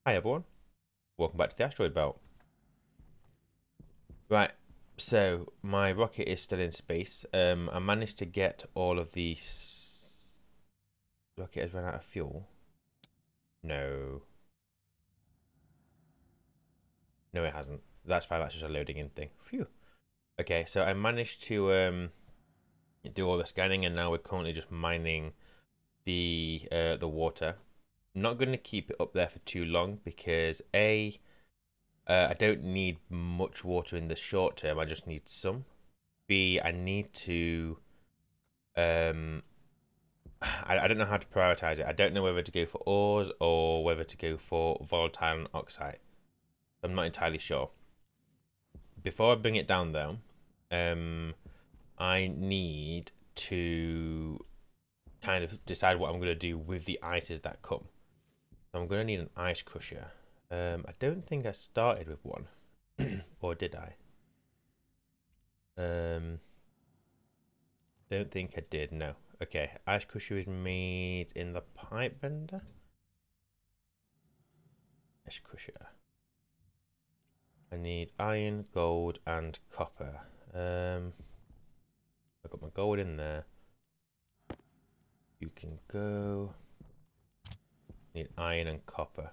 Hi everyone, welcome back to the Asteroid Belt. Right, so my rocket is still in space. I managed to get all of the... Rocket has run out of fuel. No. No, it hasn't. That's fine, that's just a loading in thing. Phew. Okay, so I managed to do all the scanning and now we're currently just mining the water. I'm not going to keep it up there for too long because I don't need much water in the short term, I just need some. B, I need to I don't know how to prioritize it. I don't know whether to go for ores or whether to go for volatile and oxide. I'm not entirely sure. Before I bring it down though, I need to kind of decide what I'm going to do with the ices that come. So I'm going to need an ice crusher. I don't think I started with one, or did I? Don't think I did. No. Okay, ice crusher is made in the pipe bender. Ice crusher. I need iron, gold, and copper. I've got my gold in there. You can go. Need iron and copper.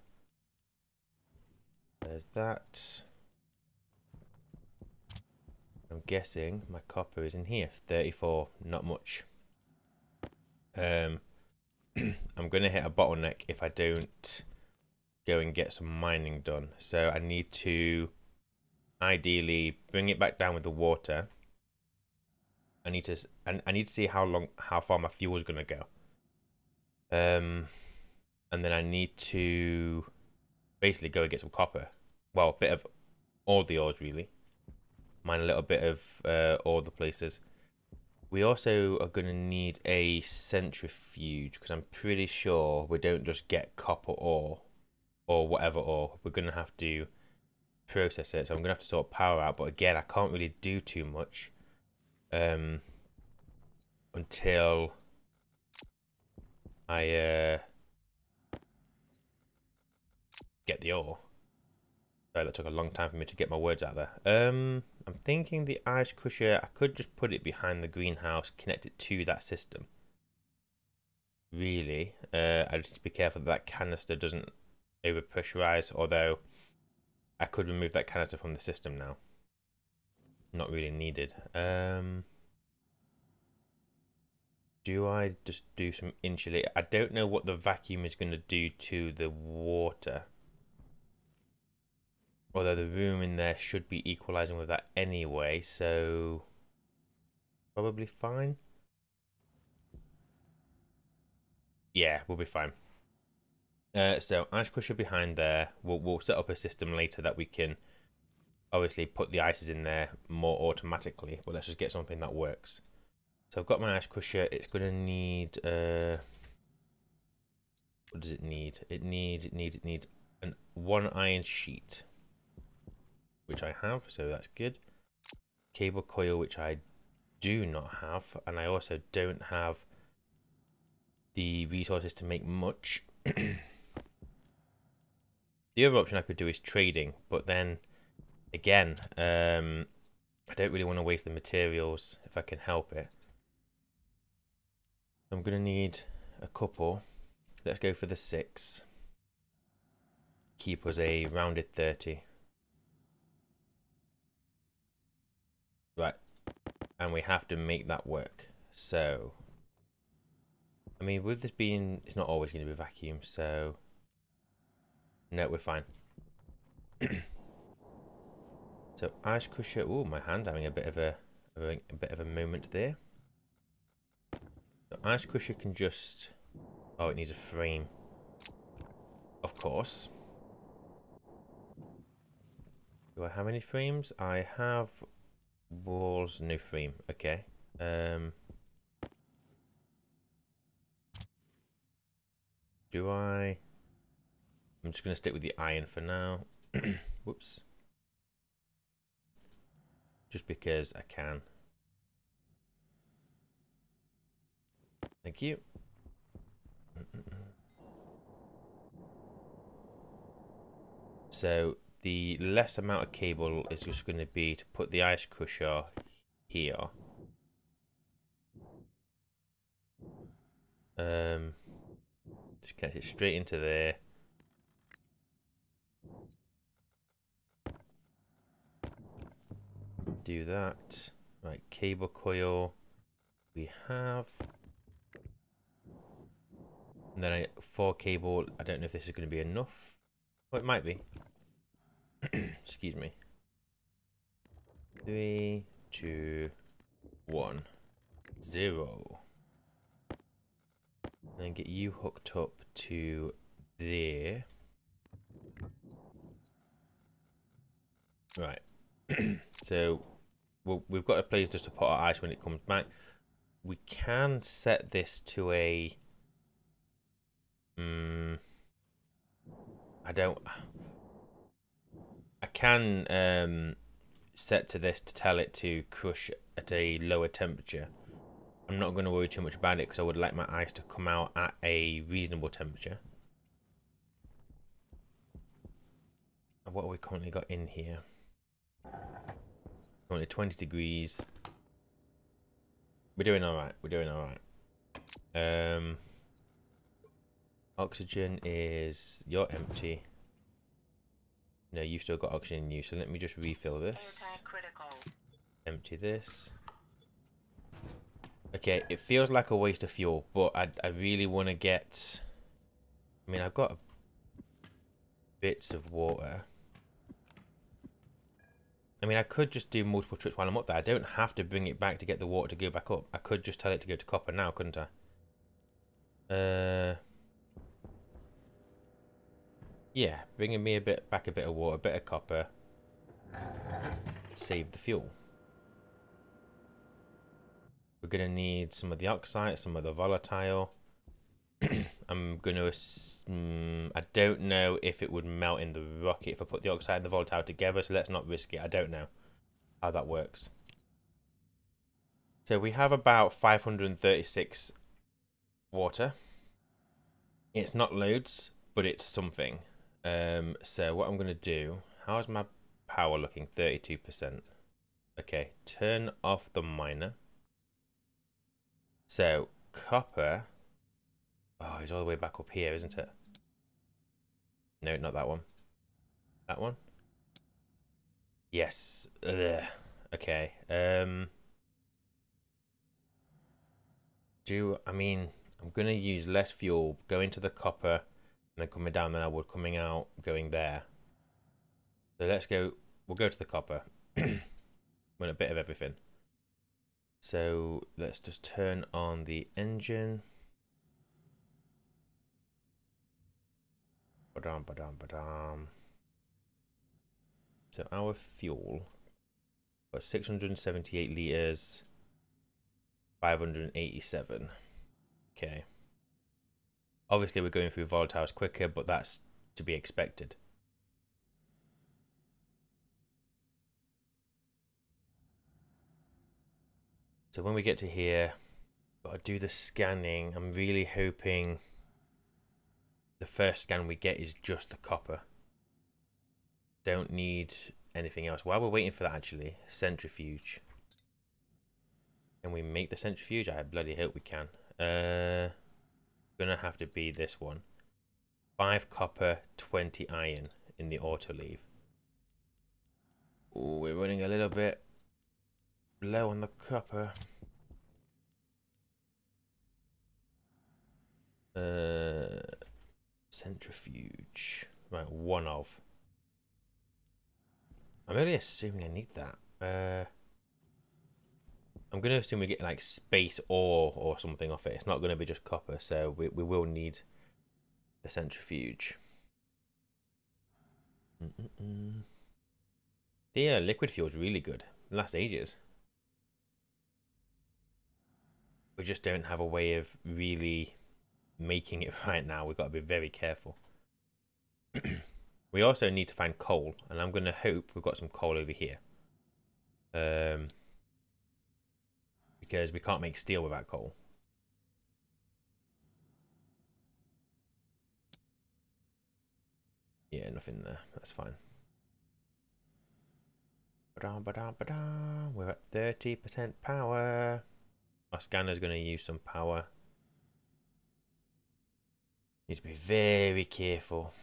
There's that. I'm guessing my copper is in here. 34, not much. I'm gonna hit a bottleneck if I don't go and get some mining done. So I need to ideally bring it back down with the water. I need to see how far my fuel is gonna go. And then I need to basically go and get some copper. Well, a bit of all the ores really. Mine a little bit of all the places. We also are going to need a centrifuge because I'm pretty sure we don't just get copper ore or whatever ore. We're going to have to process it. So I'm going to have to sort power out. But again, I can't really do too much until I get the ore. Sorry, that took a long time for me to get my words out there. I'm thinking the ice crusher, I could just put it behind the greenhouse, connect it to that system. Really. I just need to be careful that canister doesn't over pressurize, although I could remove that canister from the system now. Not really needed. Do I just do some insulate? I don't know what the vacuum is going to do to the water. Although the room in there should be equalizing with that anyway, so probably fine. Yeah, we'll be fine. So ice crusher behind there. We'll set up a system later that we can obviously put the ices in there more automatically. But let's just get something that works. So I've got my ice crusher. It's gonna need what does it need? It needs one iron sheet, which I have, so that's good. Cable coil, which I do not have, and I also don't have the resources to make much. The other option I could do is trading, but then again, I don't really want to waste the materials if I can help it. I'm gonna need a couple. Let's go for the 6. Keep us a rounded 30. Right, and we have to make that work. So, I mean, with this being, it's not always going to be vacuum, so no, we're fine. So ice crusher. Oh, my hand having a bit of a moment there. So ice crusher can just. Oh, it needs a frame. Of course. Do I have any frames? I have walls, no frame. Okay. Do I? I'm just going to stick with the iron for now. Whoops. Just because I can. Thank you. So the less amount of cable is just going to be to put the ice crusher here. Just connect it straight into there. Do that. Right, cable coil we have. And then 4 cable. I don't know if this is going to be enough. Well, it might be. Excuse me. 3, 2, 1, 0. And then get you hooked up to there. Right. So we've got a place just to put our ice when it comes back. We can set this to a... I can set to this to tell it to crush at a lower temperature. I'm not going to worry too much about it because I would like my ice to come out at a reasonable temperature. What have we currently got in here? Currently 20 degrees. We're doing alright. We're doing alright. Oxygen is... You're empty. No, you've still got oxygen in you, so let me just refill this. Empty this. Okay, it feels like a waste of fuel, but I really want to get... I mean, I've got bits of water. I mean, I could just do multiple trips while I'm up there. I don't have to bring it back to get the water to go back up. I could just tell it to go to copper now, couldn't I? Yeah, bringing me back a bit of water, a bit of copper. Save the fuel. We're going to need some of the oxide, some of the volatile. I'm going to... I don't know if it would melt in the rocket if I put the oxide and the volatile together, so let's not risk it. I don't know how that works. So we have about 536 water. It's not loads, but it's something. So what I'm going to do... How's my power looking? 32%. Okay, turn off the miner. So, copper... Oh, it's all the way back up here, isn't it? No, not that one. That one? Yes. Ugh. Okay. I mean, I'm going to use less fuel, go into the copper, and then coming down than I would coming out, going there. So let's go, we'll go to the copper. Want a bit of everything. So let's just turn on the engine. Badam, badam, badam. So our fuel got 678 litres, 587. Okay. Obviously we're going through volatiles quicker, but that's to be expected. So when we get to here, got to do the scanning. I'm really hoping the first scan we get is just the copper. Don't need anything else. While we're waiting for that, actually, centrifuge. Can we make the centrifuge? I bloody hope we can. Gonna have to be this one. 5 copper, 20 iron in the auto leave. Ooh, we're running a little bit low on the copper. Centrifuge. Right, one of. I'm only assuming I need that. I'm going to assume we get like space ore or something off it. It's not going to be just copper, so we will need the centrifuge. The liquid fuel is really good. It lasts ages. We just don't have a way of really making it right now. We've got to be very careful. We also need to find coal, and I'm going to hope we've got some coal over here. Because we can't make steel without coal. Yeah, nothing there. That's fine. We're at 30% power. Our scanner's going to use some power. Need to be very careful.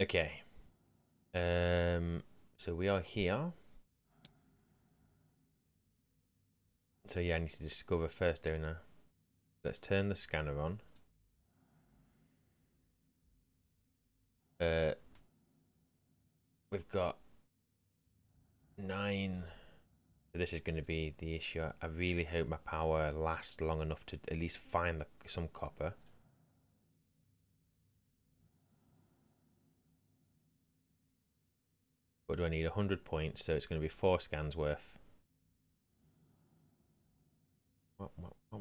Okay. So we are here. So yeah, I need to discover first, don't I? Let's turn the scanner on. We've got 9. This is going to be the issue. I really hope my power lasts long enough to at least find some copper. What do I need? 100 points, so it's going to be 4 scans worth.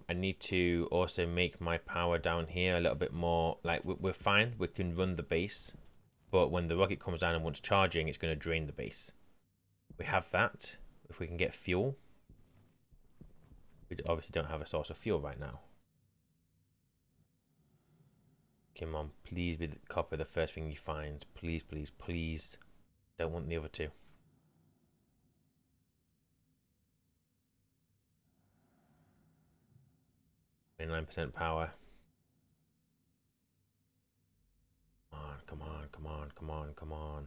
I need to also make my power down here a little bit more. Like, we're fine. We can run the base. But when the rocket comes down and wants charging, it's going to drain the base. We have that. If we can get fuel. We obviously don't have a source of fuel right now. Come on, please be the copper the first thing you find. Please, please, please. Don't want the other two. 29% power. Come on, come on, come on, come on.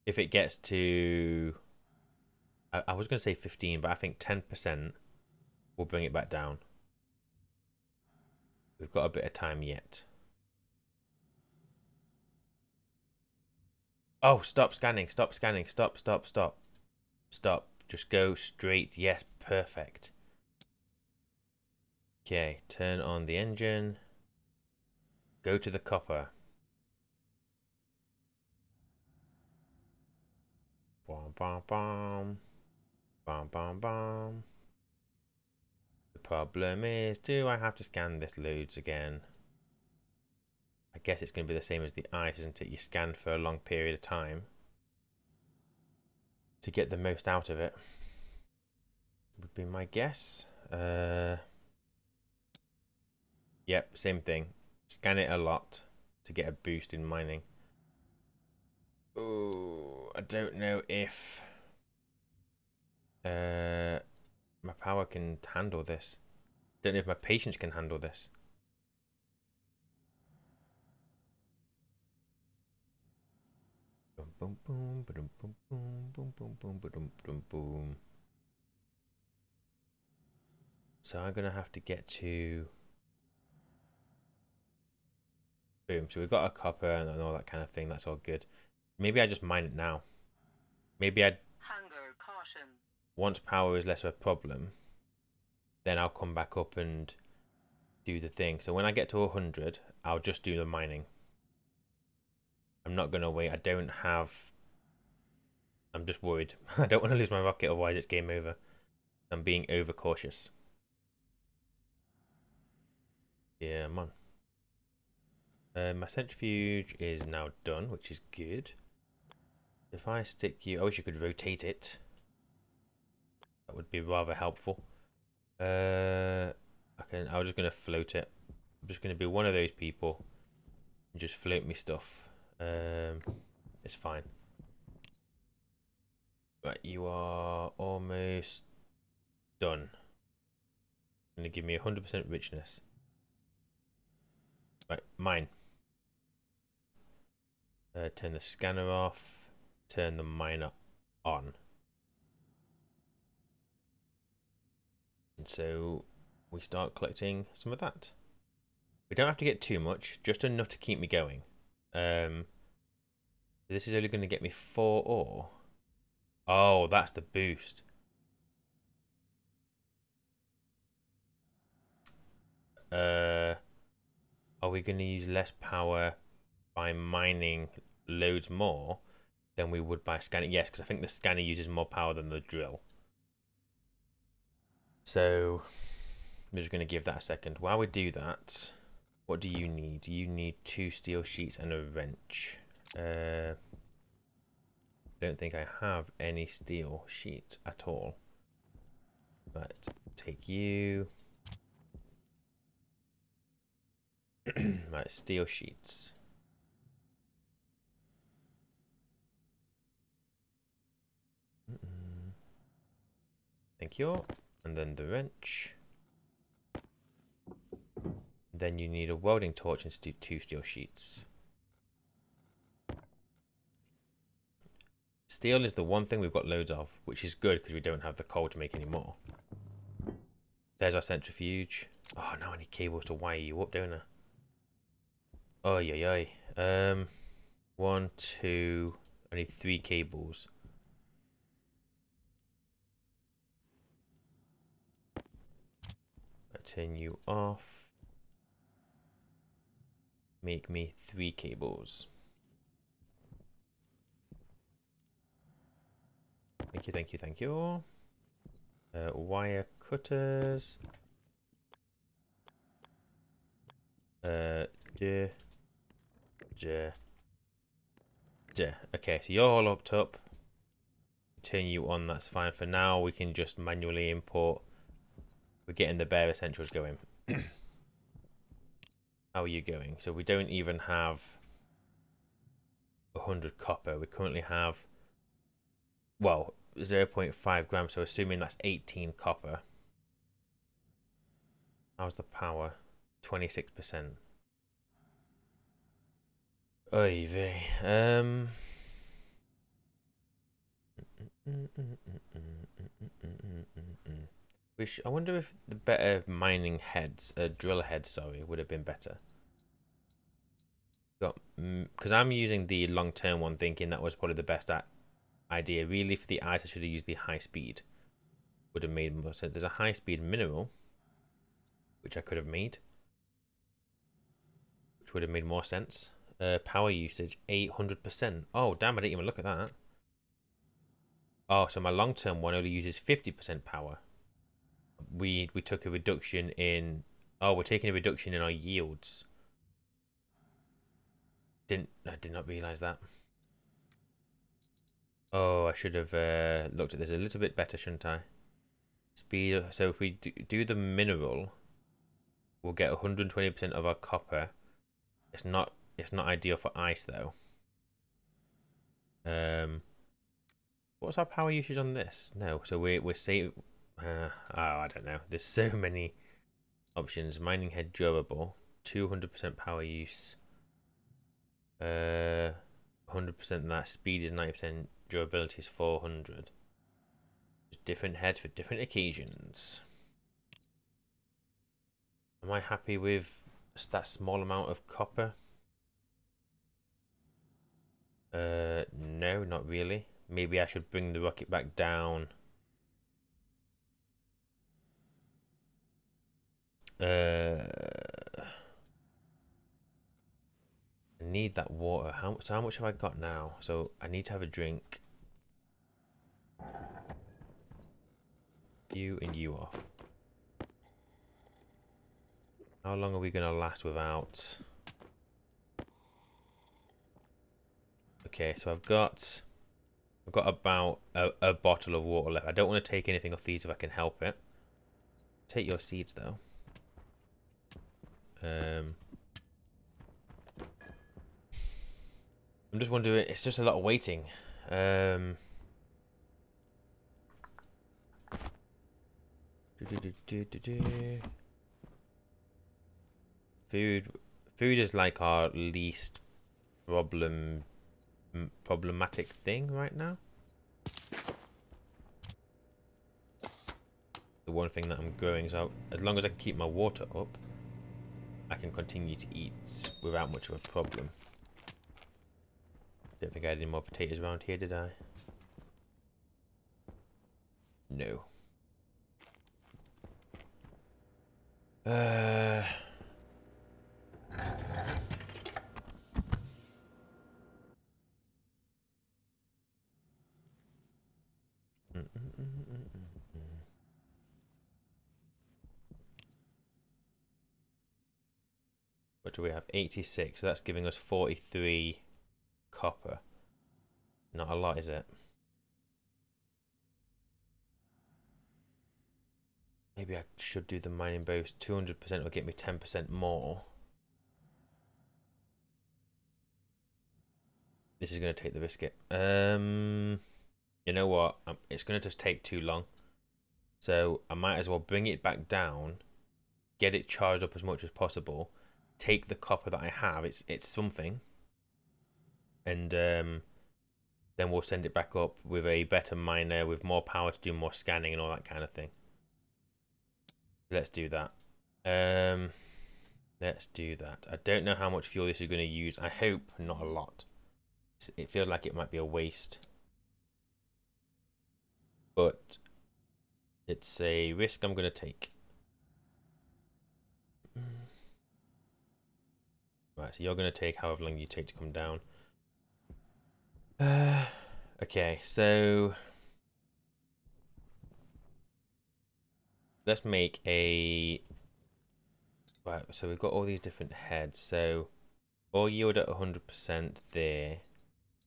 If it gets to... I was going to say 15, but I think 10% will bring it back down. We've got a bit of time yet. Oh, stop scanning, stop scanning, stop, stop, stop. Stop. Just go straight. Yes, perfect. Okay, turn on the engine. Go to the copper. Bom, bom, bom. Bom, bom, bom. The problem is, do I have to scan this loads again? I guess it's going to be the same as the ice, isn't it? You scan for a long period of time to get the most out of it. Would be my guess. Yep, same thing. Scan it a lot to get a boost in mining. Oh, I don't know if my power can handle this. Don't know if my patience can handle this. Boom, boom, boom, boom, boom, boom, boom, boom, boom, boom, boom, boom. So I'm gonna have to get to. Boom. So we've got a copper and all that kind of thing. That's all good. Maybe I just mine it now. Maybe I'd. Hunger caution. Once power is less of a problem, then I'll come back up and do the thing. So when I get to 100, I'll just do the mining. I'm not gonna wait. I don't have. I'm just worried. I don't want to lose my rocket, otherwise it's game over. I'm being overcautious. Yeah, man. My centrifuge is now done, which is good. If I stick you... I wish you could rotate it. That would be rather helpful. I'm just going to float it. I'm just going to be one of those people and just float me stuff. It's fine. Right, you are almost done. Going to give me 100% richness. Right, mine. Turn the scanner off. Turn the miner on. And so we start collecting some of that. We don't have to get too much, just enough to keep me going. This is only going to get me 4 ore. Oh, that's the boost. Are we going to use less power by mining loads more than we would by scanning? Yes, because I think the scanner uses more power than the drill. So I'm just going to give that a second. While we do that, what do you need? You need 2 steel sheets and a wrench. Don't think I have any steel sheets at all. But take you. Right, steel sheets. Thank you. And then the wrench. Then you need a welding torch and 2 steel sheets. Steel is the one thing we've got loads of, which is good because we don't have the coal to make any more. There's our centrifuge. Oh, now I need cables to wire you up, don't I? Oh, yeah. 1, 2. I need 3 cables. I turn you off. Make me 3 cables. Thank you. Wire cutters. Okay, so you're all hooked up. Turn you on, that's fine. For now, we can just manually import. We're getting the bare essentials going. How are you going? So we don't even have 100 copper. We currently have, well, 0.5 grams. So assuming that's 18 copper. How's the power? 26%. Oy vey. Which I wonder if the better mining heads, drill heads, sorry, would have been better. Because I'm using the long-term one, thinking that was probably the best idea. Really, for the ice, I should have used the high speed. Would have made more sense. There's a high speed mineral, which I could have made, which would have made more sense. Power usage 800%. Oh damn! I didn't even look at that. Oh, so my long-term one only uses 50% power. We took a reduction in. Oh, we're taking a reduction in our yields. I did not realize that. Oh, I should have looked at this a little bit better, shouldn't I? Speed. So if we do the mineral, we'll get 120% of our copper. It's not ideal for ice though. What's our power usage on this? No, so we're saving. Oh, I don't know. There's so many options. Mining head durable, 200% power use. 100% that. Speed is 90%. Durability is 400. Different heads for different occasions. Am I happy with that small amount of copper? No, not really. Maybe I should bring the rocket back down. I need that water. How much have I got now? So I need to have a drink. You and you off. How long are we gonna last without? Okay, so I've got about a bottle of water left. I don't want to take anything off these if I can help it. Take your seeds though. I'm just wondering, it's just a lot of waiting. Food is like our least problematic thing right now. The one thing that I'm growing, so as long as I can keep my water up, I can continue to eat without much of a problem. Don't think I had any more potatoes around here, did I? No. What do we have? 86. So that's giving us 43 copper. Not a lot, is it? Maybe I should do the mining boost. 200% will get me 10% more. This is going to take the biscuit. You know what? It's going to just take too long. So I might as well bring it back down, get it charged up as much as possible, take the copper that I have. It's something, and then we'll send it back up with a better miner with more power to do more scanning and all that kind of thing. Let's do that. Let's do that. I don't know how much fuel this is going to use. I hope not a lot. It feels like it might be a waste, but it's a risk I'm going to take. Right, so you're going to take however long you take to come down. Okay, so let's make a... Right, so we've got all these different heads. So all yield at 100% there.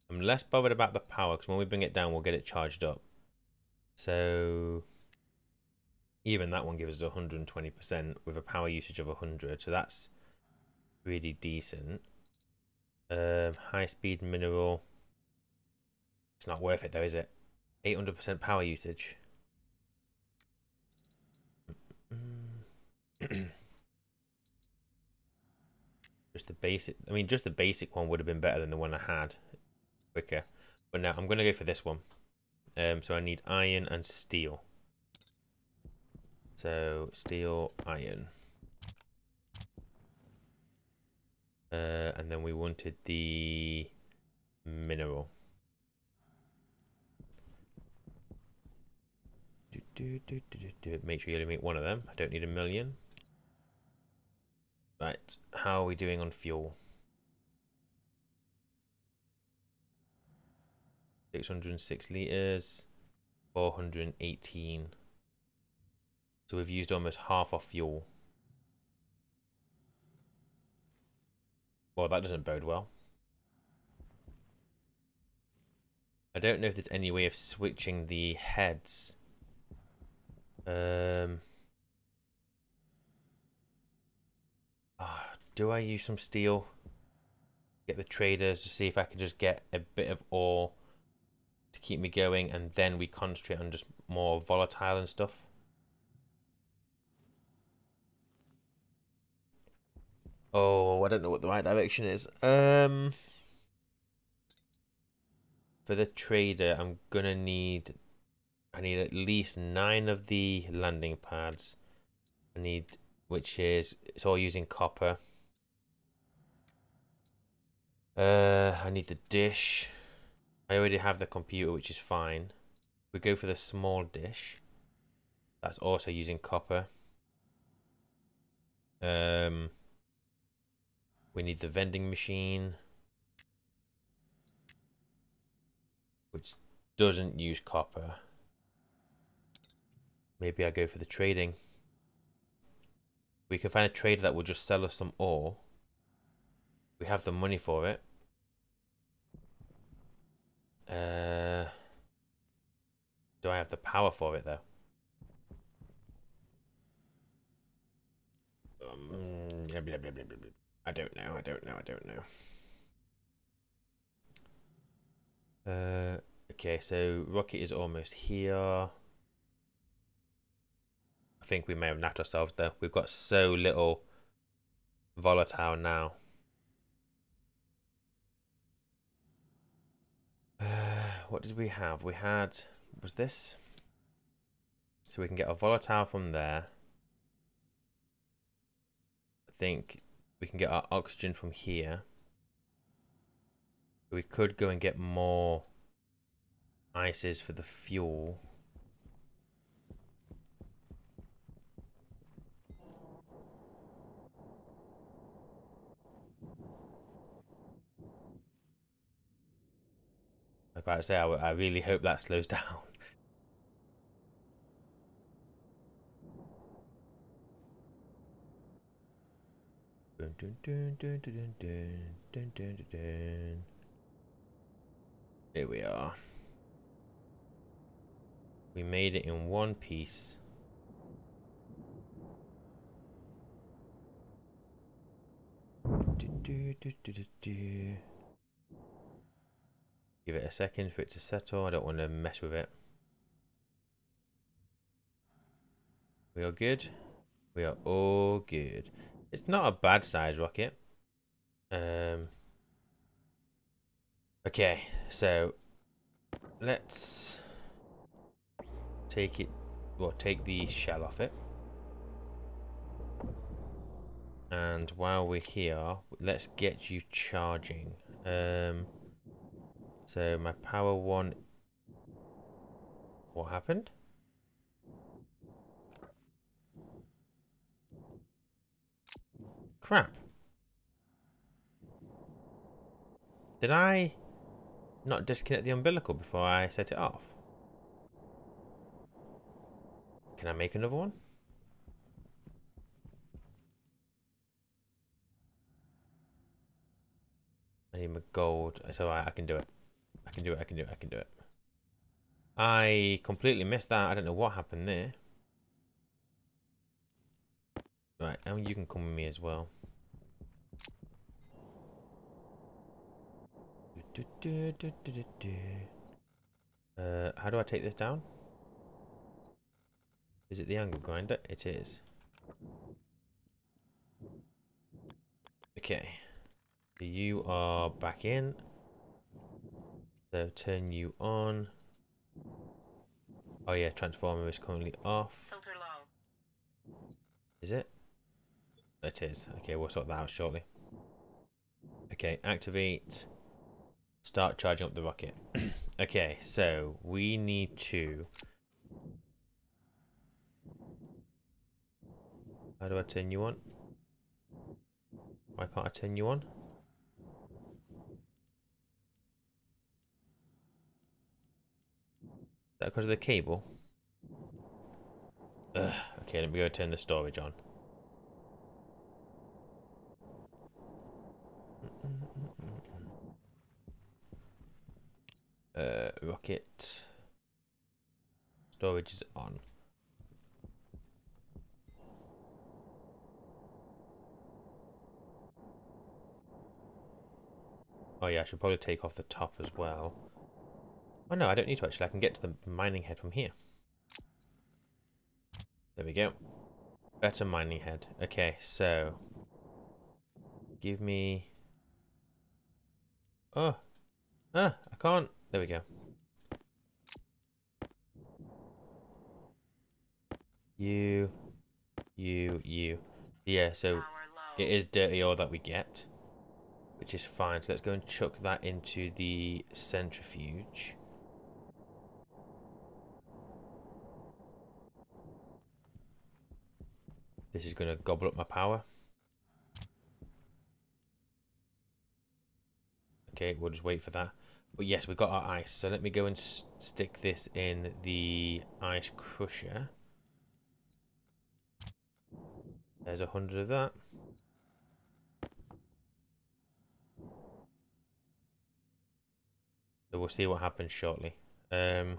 I'm less bothered about the power because when we bring it down, we'll get it charged up. So even that one gives us 120% with a power usage of 100. So that's really decent. High speed mineral. It's not worth it though, is it? 800% power usage. Just the basic. I mean, just the basic one would have been better than the one I had. Quicker. But now I'm going to go for this one. So I need iron and steel. So steel, iron. And then we wanted the mineral. Make sure you only make one of them. I don't need a million. Right, how are we doing on fuel? 606 litres, 418. So we've used almost half our fuel. Well, that doesn't bode well. I don't know if there's any way of switching the heads. Do I use some steel? Get the traders to see if I can just get a bit of ore to keep me going, and then we concentrate on just more volatile and stuff. Oh, I don't know what the right direction is. For the trader, I'm gonna need... I need at least 9 of the landing pads. I need... which is... it's all using copper. I need the dish. I already have the computer, which is fine. We go for the small dish. That's also using copper. We need the vending machine, which doesn't use copper. Maybe I go for the trading. We can find a trader that will just sell us some ore. We have the money for it. Do I have the power for it though? I don't know. Okay, so rocket is almost here. I think we may have napped ourselves though. We've got so little volatile now. What did we have? We had... was this? So we can get a volatile from there. I think we can get our oxygen from here. We could go and get more ices for the fuel. I was about to say, I really hope that slows down. Dun, dun, dun, dun, dun, dun, dun, dun, dun, dun. Here we are. We made it in one piece. Do, do, do, do, do, do. Give it a second for it to settle. I don't want to mess with it. We are good. We are all good. It's not a bad size rocket. Okay, so let's take it. Well, take the shell off it. And while we're here, let's get you charging. So my power one. What happened? Crap. Did I not disconnect the umbilical before I set it off? Can I make another one? I need my gold. It's alright, I can do it. I can do it, I can do it, I can do it. I completely missed that. I don't know what happened there. Right, and you can come with me as well. How do I take this down? Is it the angle grinder? It is. Okay. So you are back in. So turn you on. Oh yeah, transformer is currently off. Filter low. Is it? It is. Okay, we'll sort that out shortly. Okay, activate. Start charging up the rocket. Okay, so we need to... How do I turn you on? Why can't I turn you on? Is that because of the cable? Ugh. Okay, let me go turn the storage on. Rocket. Storage is on. Oh yeah, I should probably take off the top as well. Oh no, I don't need to actually. I can get to the mining head from here. There we go. Better mining head. Okay, so... Give me... Oh! Ah! I can't... There we go. You... Yeah, so... It is dirty ore that we get. Which is fine. So let's go and chuck that into the centrifuge. This is going to gobble up my power. Okay, we'll just wait for that. But yes, we've got our ice. So let me go and stick this in the ice crusher. There's 100 of that. So we'll see what happens shortly. I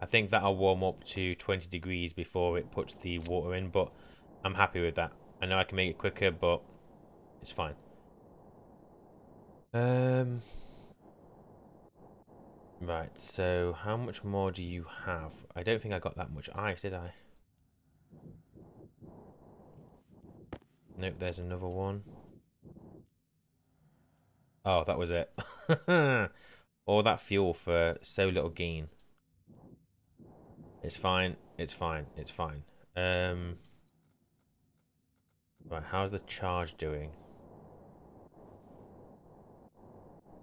think that'll warm up to 20 degrees before it puts the water in, but I'm happy with that. I know I can make it quicker, but it's fine. Right, so how much more do you have? I don't think I got that much ice, did I? Nope, there's another one. Oh, that was it. All that fuel for so little gain. It's fine, it's fine, it's fine. Right, how's the charge doing?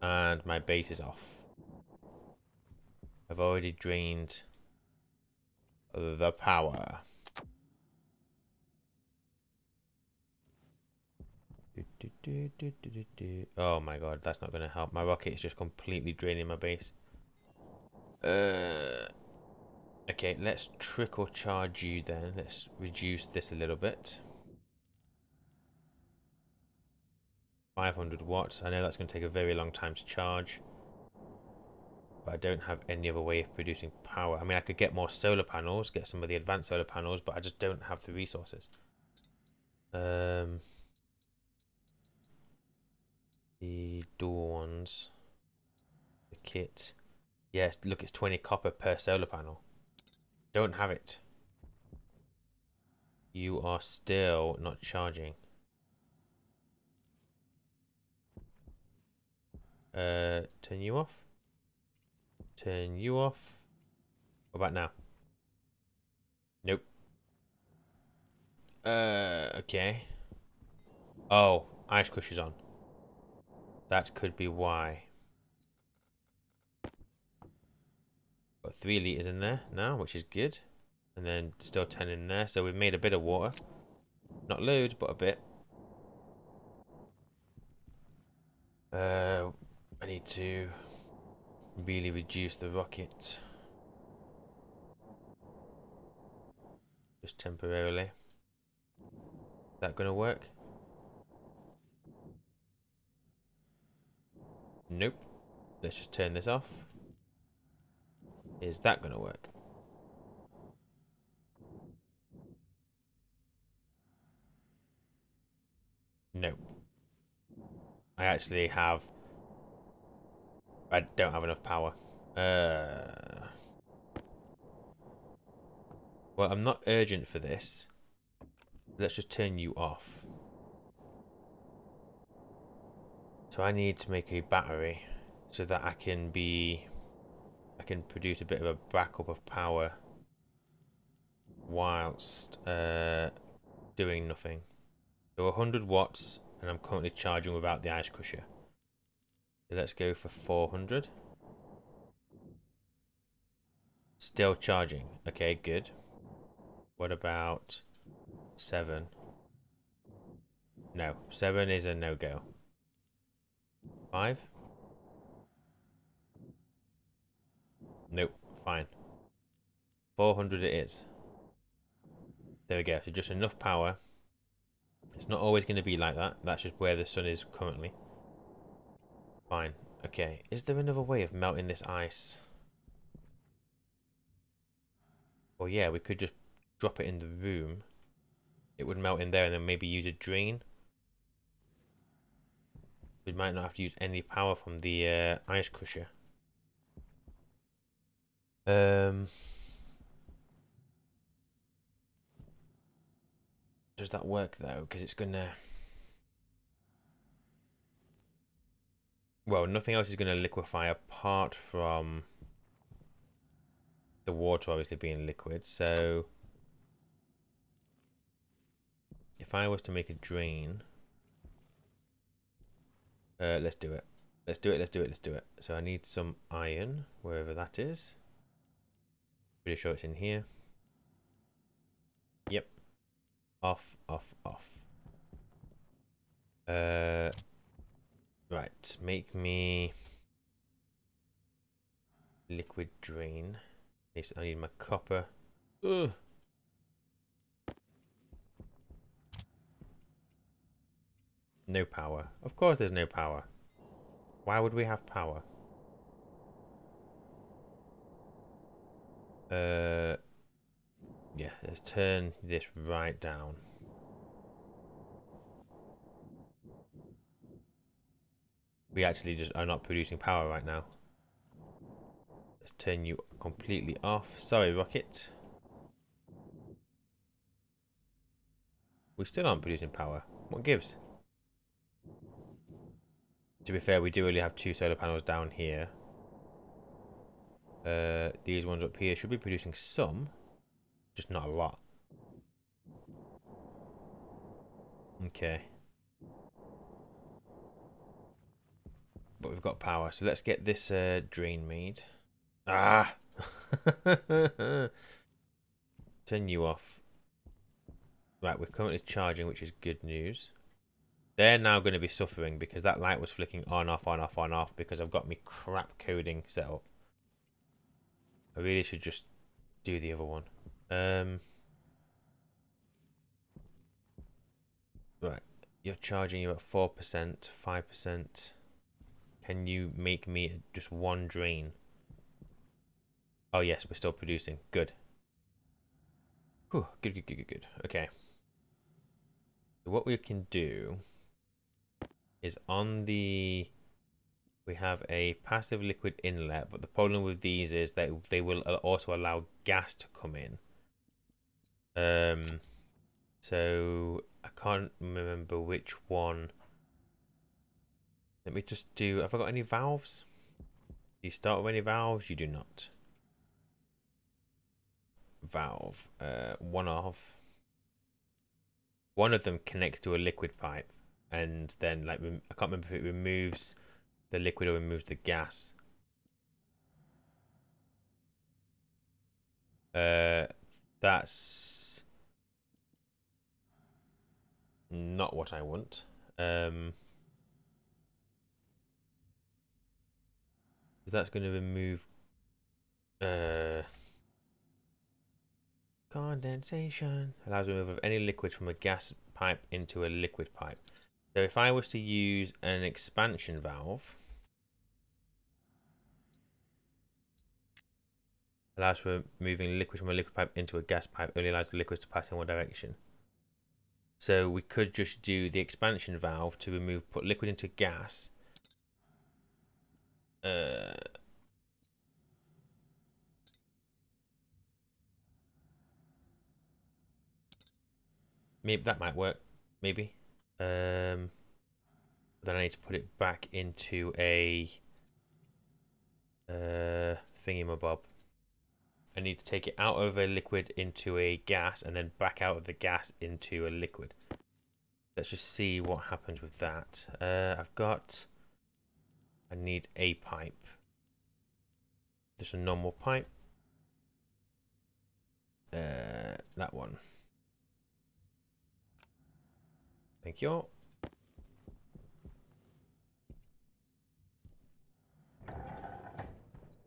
And my base is off. I've already drained the power. Oh my god, that's not going to help. My rocket is just completely draining my base. Okay, let's trickle charge you then. Let's reduce this a little bit. 500 watts. I know that's going to take a very long time to charge. But I don't have any other way of producing power. I mean, I could get more solar panels, get some of the advanced solar panels, but I just don't have the resources. The dual ones. The rocket. Yes, look, it's 20 copper per solar panel. Don't have it. You are still not charging. Turn you off. Turn you off. What about now? Nope. Okay. Oh, ice crusher's on. That could be why. Got 3 litres in there now, which is good. And then still 10 in there, so we've made a bit of water. Not loads, but a bit. I need to really reduce the rocket. Just temporarily. Is that gonna work? Nope. Let's just turn this off. Is that gonna work? Nope. I don't have enough power. Well, I'm not urgent for this. Let's just turn you off. So I need to make a battery so that I can produce a bit of a backup of power whilst doing nothing. So 100 watts, and I'm currently charging without the ice crusher. So let's go for 400. Still charging. Okay, good. What about 7? No, 7 is a no-go. 5? Nope, fine. 400 it is. There we go. So just enough power. It's not always going to be like that. That's just where the sun is currently. Fine. Okay. Is there another way of melting this ice? Well, yeah, we could just drop it in the room. It would melt in there and then maybe use a drain. We might not have to use any power from the ice crusher. Does that work though? Because it's gonna... Well, nothing else is gonna liquefy apart from the water obviously being liquid. So if I was to make a drain, let's do it. Let's do it. So I need some iron, wherever that is. Pretty sure it's in here. Yep. Off. Right, make me liquid drain. I need my copper. Ugh. No power. Of course there's no power. Why would we have power? Yeah, let's turn this right down. We actually just are not producing power right now. Let's turn you completely off. Sorry, rocket. We still aren't producing power. What gives? To be fair, we do only have 2 solar panels down here. These ones up here should be producing some, just not a lot. Okay. But we've got power, so let's get this drain made. Ah! Turn you off. Right, we're currently charging, which is good news. They're now going to be suffering because that light was flicking on, off because I've got me crap coding set up. I really should just do the other one. Right, you're charging you at 4%, 5%. Can you make me just one drain? Oh yes, we're still producing. Good. Whew, good. Okay. So what we can do is on the We have a passive liquid inlet, but the problem with these is that they will also allow gas to come in. So I can't remember which one. Let me just do. Have I got any valves? Do you start with any valves? You do not. Valve. One of them connects to a liquid pipe, and then like I can't remember if it removes the liquid or removes the gas. That's not what I want. Because that's going to remove condensation. Allows removal of any liquid from a gas pipe into a liquid pipe. So if I was to use an expansion valve, allows for moving liquid from a liquid pipe into a gas pipe, only allows the liquids to pass in one direction. So we could just do the expansion valve to put liquid into gas. Maybe that might work. Maybe. Then I need to put it back into a thingamabob. I need to take it out of a liquid into a gas and then back out of the gas into a liquid. Let's just see what happens with that. I need a pipe. Just a normal pipe. That one. Thank you.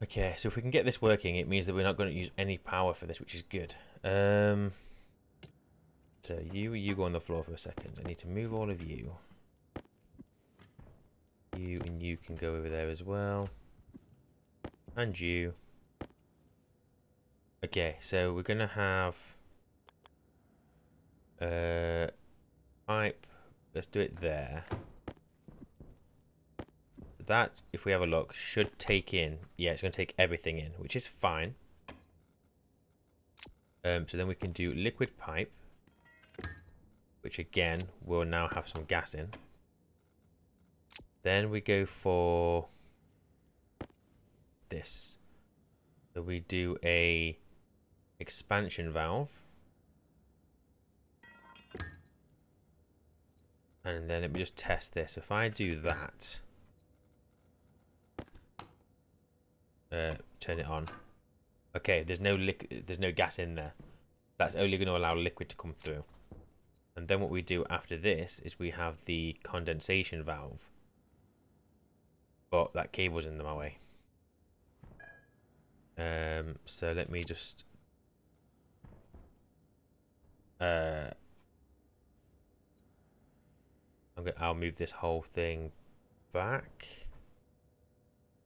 Okay, so if we can get this working, it means that we're not going to use any power for this, which is good. So you go on the floor for a second. I need to move all of you. You and you can go over there as well. And you. Okay, so we're going to have pipe. Let's do it there. That, if we have a look, should take in. Yeah, it's going to take everything in, which is fine. So then we can do liquid pipe, which again will now have some gas in. Then we go for this. So we do a expansion valve. And then let me just test this. If I do that, turn it on. Okay, there's no gas in there. That's only going to allow liquid to come through. And then what we do after this is we have the condensation valve. But that cable's in my way. So let me just I'll move this whole thing back.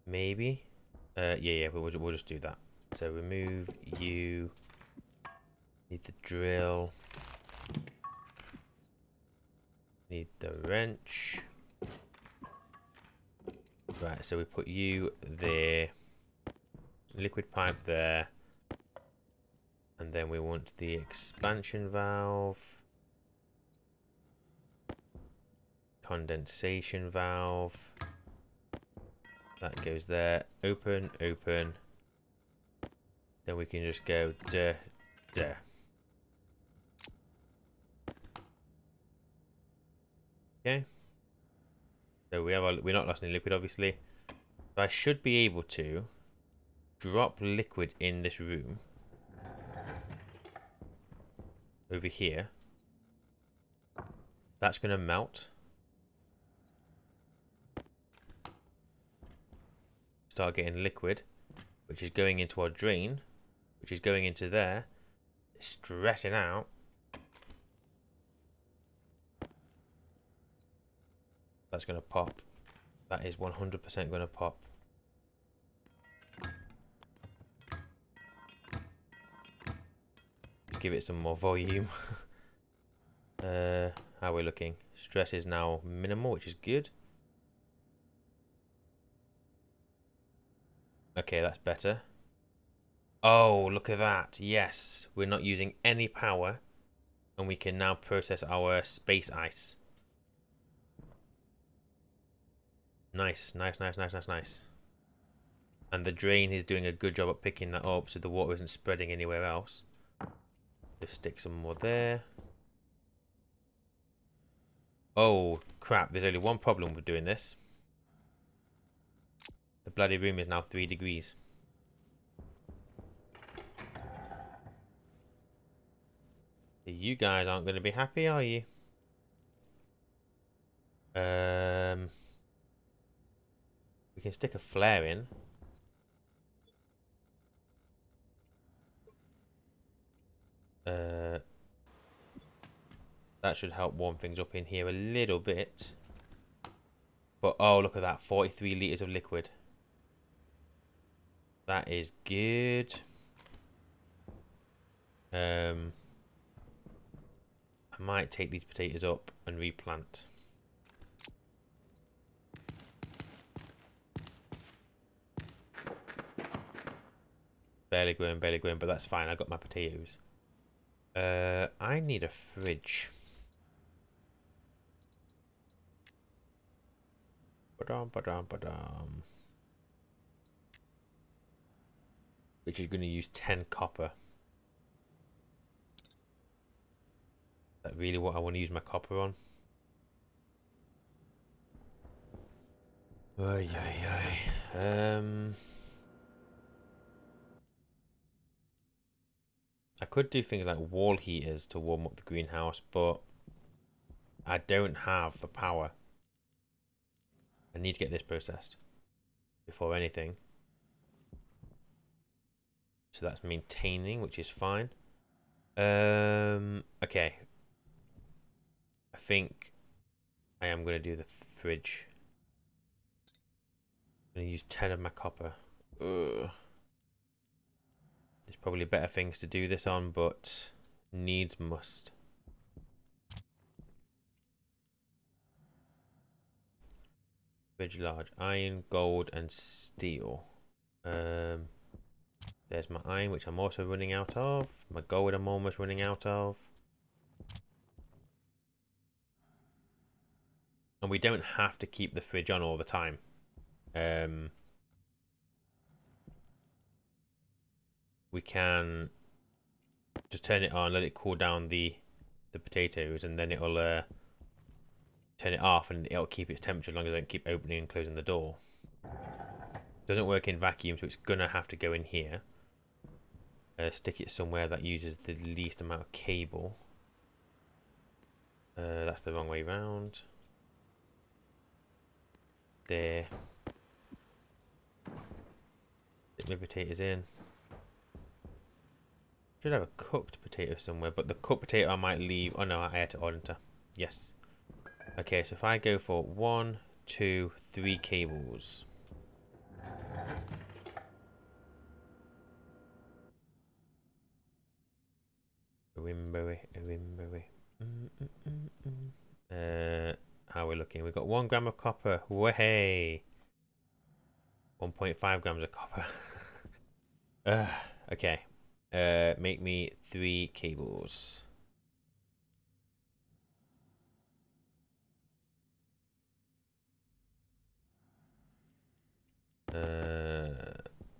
Maybe. Yeah, we'll just do that. So remove you. Need the drill. Need the wrench. Right, so we put you there. Liquid pipe there. And then we want the expansion valve. Condensation valve. That goes there. Open, open. Then we can just go duh, duh. Okay. So we're not lost any liquid, obviously. So I should be able to drop liquid in this room. Over here. That's going to melt. Start getting liquid, which is going into our drain, which is going into there. It's stressing out. That's going to pop. That is 100% going to pop. Give it some more volume. How are we looking? Stress is now minimal, which is good. Okay, that's better. Oh, look at that. Yes, we're not using any power. And we can now process our space ice. Nice, nice, nice, nice, nice, nice. And the drain is doing a good job at picking that up so the water isn't spreading anywhere else. Just stick some more there. Oh, crap. There's only one problem with doing this. The bloody room is now 3 degrees. You guys aren't going to be happy, are you? We can stick a flare in. That should help warm things up in here a little bit. But, oh, look at that. 43 litres of liquid. That is good. I might take these potatoes up and replant. Barely growing, but that's fine. I got my potatoes. I need a fridge. Ba-dum. Which is going to use 10 copper. Is that really what I want to use my copper on? Ay. I could do things like wall heaters to warm up the greenhouse, but I don't have the power. I need to get this processed before anything. So that's maintaining, which is fine. Okay. I think I am going to do the fridge. I'm going to use 10 of my copper. Ugh. There's probably better things to do this on, but needs must. Fridge large. Iron, gold, and steel. There's my iron, which I'm also running out of. My gold I'm almost running out of. And we don't have to keep the fridge on all the time. We can just turn it on, let it cool down the potatoes, and then it'll turn it off, and it'll keep its temperature as long as I don't keep opening and closing the door. Doesn't work in vacuum, so it's gonna have to go in here. Stick it somewhere that uses the least amount of cable. That's the wrong way round. There. Stick my potatoes in. Should have a cooked potato somewhere, but the cooked potato I might leave. Oh no, I had to order. Yes. Okay, so if I go for 1, 2, 3 cables. How are we looking? We've got 1 gram of copper. Way. 1.5 grams of copper. Okay. Make me 3 cables.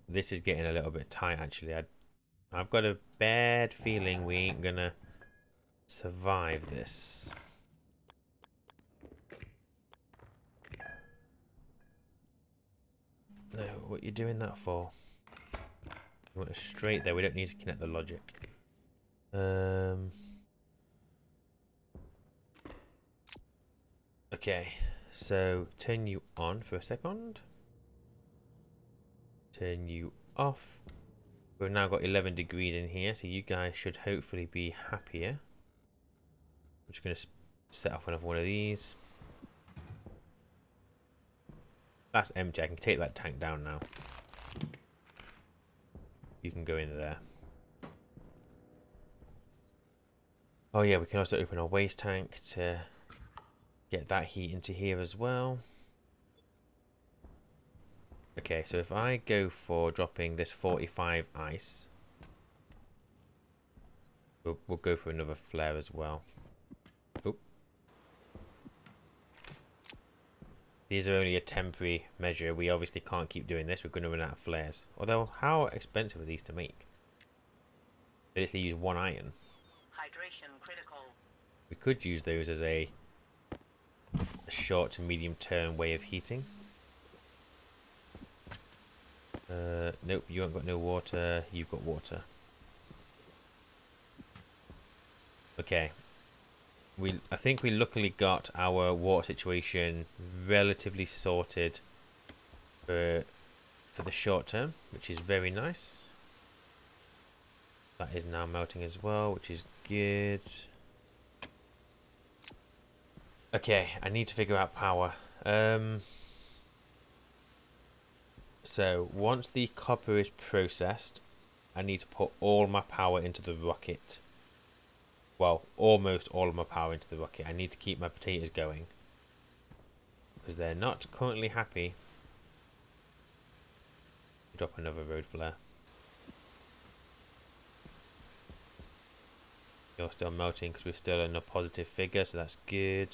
This is getting a little bit tight, actually. I've got a bad feeling we ain't gonna survive this. No, what you doing that for? You want it straight there. We don't need to connect the logic. Okay, so turn you on for a second. Turn you off. We've now got 11 degrees in here, so you guys should hopefully be happier. I'm just going to set off another one of these. That's empty. I can take that tank down now. You can go in there. Oh yeah, we can also open our waste tank to get that heat into here as well. Okay, so if I go for dropping this 45 ice, we'll go for another flare as well. Oop. These are only a temporary measure. We obviously can't keep doing this. We're going to run out of flares. Although, how expensive are these to make? They literally use 1 iron. Hydration critical. We could use those as a short to medium term way of heating. Nope, you haven't got no water. You've got water. Okay. I think we luckily got our water situation relatively sorted for the short term, which is very nice. That is now melting as well, which is good. Okay, I need to figure out power. So once the copper is processed, I need to put all my power into the rocket. Well, almost all of my power into the rocket. I need to keep my potatoes going because they're not currently happy. Drop another road flare. You're still melting because we're still in a positive figure, so that's good.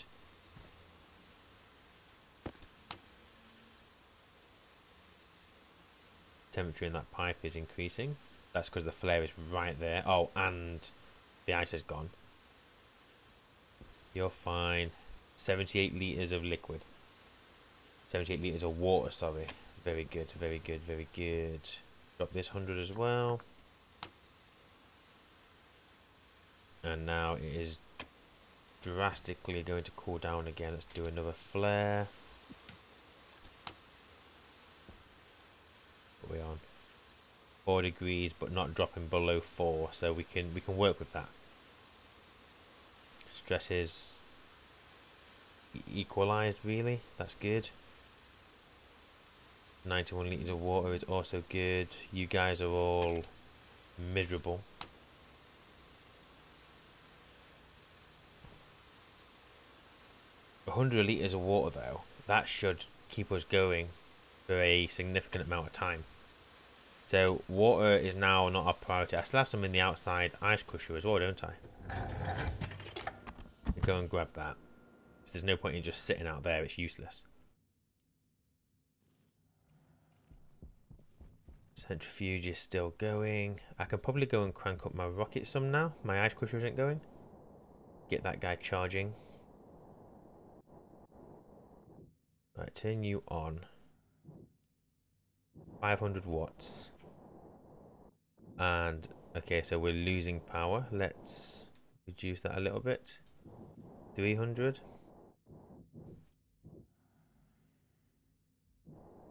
Temperature in that pipe is increasing. That's because the flare is right there. Oh, and the ice is gone. You're fine. 78 litres of liquid. 78 litres of water, sorry. Very good, very good, very good. Drop this 100 as well. And now it is drastically going to cool down again. Let's do another flare. What are we on? 4 degrees, but not dropping below 4, so we can work with that. Stress is equalized, really. That's good. 91 litres of water is also good. You guys are all miserable. A 100 litres of water, though, that should keep us going for a significant amount of time. So water is now not our priority. I still have some in the outside ice crusher as well, don't I? Go and grab that. There's no point in just sitting out there. It's useless. Centrifuge is still going. I can probably go and crank up my rocket some now. My ice crusher isn't going. Get that guy charging. Right, turn you on. 500 watts. And, okay, so we're losing power. Let's reduce that a little bit. 300.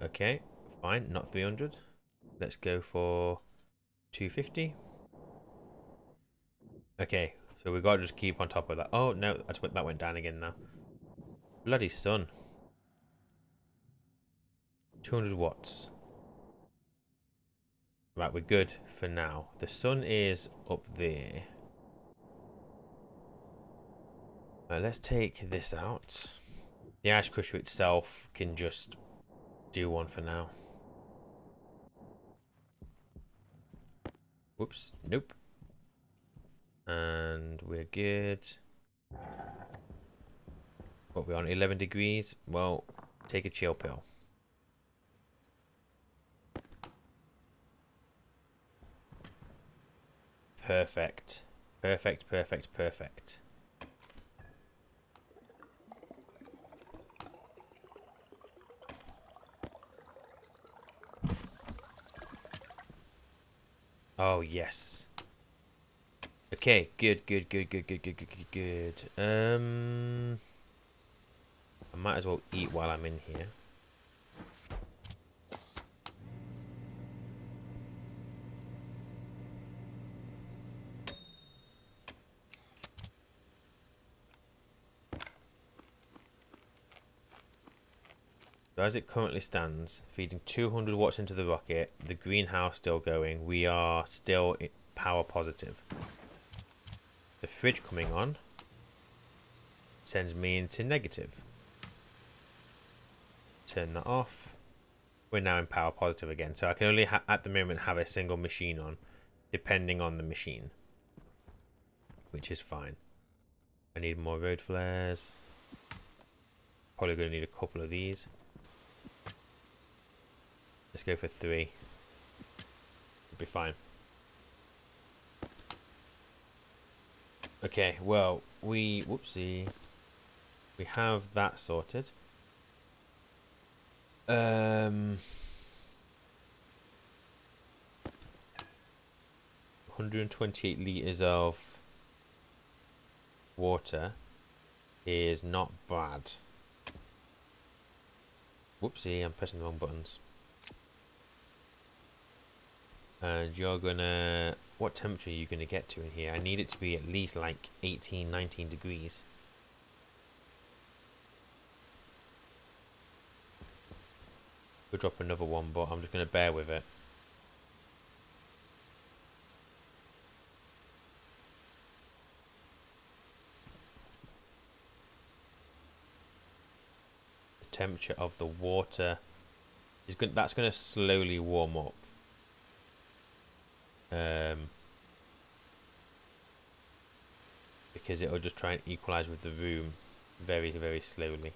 Okay, fine, not 300. Let's go for 250. Okay, so we've got to just keep on top of that. Oh, no, that went down again now. Bloody sun. 200 watts. Right, we're good for now. The sun is up there. Right, let's take this out. The ice crusher itself can just do one for now. Whoops, nope. And we're good. What, we're on 11 degrees? Well, take a chill pill. Perfect. Perfect, perfect, perfect. Oh, yes. Okay, good, good, good, good, good, good, good, good, good. I might as well eat while I'm in here. So as it currently stands, feeding 200 watts into the rocket, the greenhouse still going, we are still power positive. The fridge coming on sends me into negative. Turn that off. We're now in power positive again, so I can only at the moment have a single machine on, depending on the machine, which is fine. I need more road flares. Probably going to need a couple of these. Let's go for 3. It'll be fine. Okay, well, whoopsie. We have that sorted. 128 liters of water is not bad. Whoopsie, I'm pressing the wrong buttons. And you're gonna... What temperature are you gonna get to in here? I need it to be at least like 18, 19 degrees. We'll drop another one, but I'm just gonna bear with it. The temperature of the water is good. That's gonna slowly warm up. Because it'll just try and equalize with the room very, very slowly.